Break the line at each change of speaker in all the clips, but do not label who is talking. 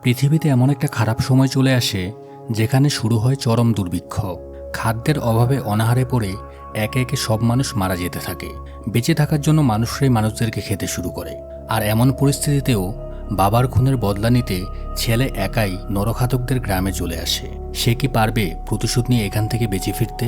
পৃথিবীতে এমন একটা খারাপ সময় চলে আসে যেখানে শুরু হয় চরম দুর্ভিক্ষ। খাদ্যের অভাবে অনাহারে পড়ে একে একে সব মানুষ মারা যেতে থাকে। বেঁচে থাকার জন্য মানুষরাই মানুষদেরকে খেতে শুরু করে। আর এমন পরিস্থিতিতেও বাবার খুনের বদলা নিতে ছেলে একাই নরঘাতকদের গ্রামে চলে আসে। সে কি পারবে প্রতিশোধ নিয়ে এখান থেকে বেঁচে ফিরতে?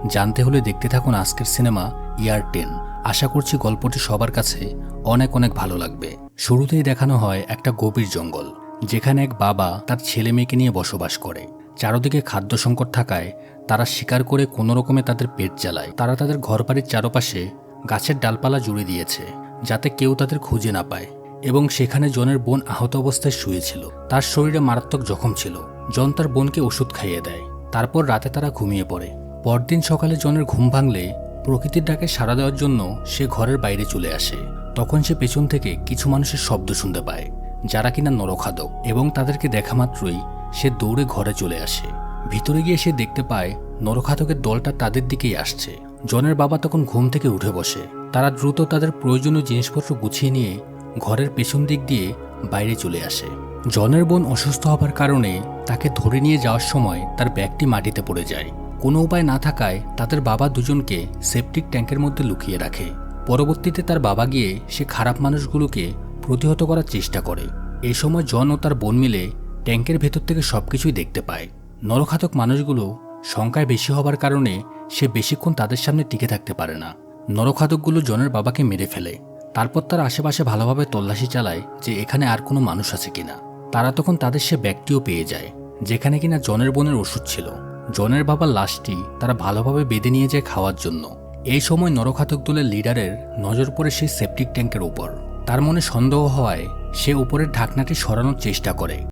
জানতে হলে দেখতে থাকুন আজকের সিনেমা ইয়ার 10। আশা করছি গল্পটি সবার কাছে অনেক অনেক ভালো লাগবে। শুরুতেই দেখানো হয় একটা গভীর জঙ্গল, যেখানে এক বাবা তার ছেলে মেয়েকে নিয়ে বসবাস করে। চারদিকে খাদ্য সংকট থাকায় তারা শিকার করে কোনো রকমে তাদের পেট চালায়। তারা তাদের ঘরবাড়ির চারপাশে গাছের ডালপালা জুড়ে দিয়েছে, যাতে কেউ তাদের খুঁজে না পায়। এবং সেখানে জনের বোন আহত অবস্থায় শুয়েছিল। তার শরীরে মারাত্মক জখম ছিল। জন তার বোনকে ওষুধ খাইয়ে দেয়। তারপর রাতে তারা ঘুমিয়ে পড়ে। পরদিন সকালে জনের ঘুম ভাঙলে প্রকৃতির ডাকে সাড়া দেওয়ার জন্য সে ঘরের বাইরে চলে আসে। তখন সে পেছন থেকে কিছু মানুষের শব্দ শুনতে পায়, যারা কিনা নরখাদক, এবং তাদেরকে দেখা মাত্রই সে দৌড়ে ঘরে চলে আসে। ভিতরে গিয়ে সে দেখতে পায় নরখাদকের দলটা তাদের দিকেই আসছে। জনের বাবা তখন ঘুম থেকে উঠে বসে। তারা দ্রুত তাদের প্রয়োজনীয় জিনিসপত্র গুছিয়ে নিয়ে ঘরের পেছন দিক দিয়ে বাইরে চলে আসে। জনের বোন অসুস্থ হবার কারণে তাকে ধরে নিয়ে যাওয়ার সময় তার ব্যাগটি মাটিতে পড়ে যায়। কোনো উপায় না থাকায় তাদের বাবা দুজনকে সেপটিক ট্যাঙ্কের মধ্যে লুকিয়ে রাখে। পরবর্তীতে তার বাবা গিয়ে সে খারাপ মানুষগুলোকে প্রতিহত করার চেষ্টা করে। এই সময় জন ও তার বোন মিলে ট্যাঙ্কের ভেতর থেকে সবকিছুই দেখতে পায়। নরঘাতক মানুষগুলো সংখ্যায় বেশি হবার কারণে সে বেশিক্ষণ তাদের সামনে টিকে থাকতে পারে না। নরঘাতকগুলো জনের বাবাকে মেরে ফেলে। তারপর তারা আশেপাশে ভালোভাবে তল্লাশি চালায় যে এখানে আর কোনো মানুষ আছে কিনা। তারা তখন তাদের সে ব্যাগটিও পেয়ে যায়, যেখানে কিনা জনের বোনের ওষুধ ছিল। জনের বাবার লাশটি তারা ভালোভাবে বেঁধে নিয়ে যায় খাওয়ার জন্য। এই সময় নরঘাতক দলের লিডারের নজর পড়ে সেই সেপটিক ট্যাঙ্কের উপর। তার মনে সন্দেহ হওয়ায় সে উপরের ঢাকনাটি সরানোর চেষ্টা করে।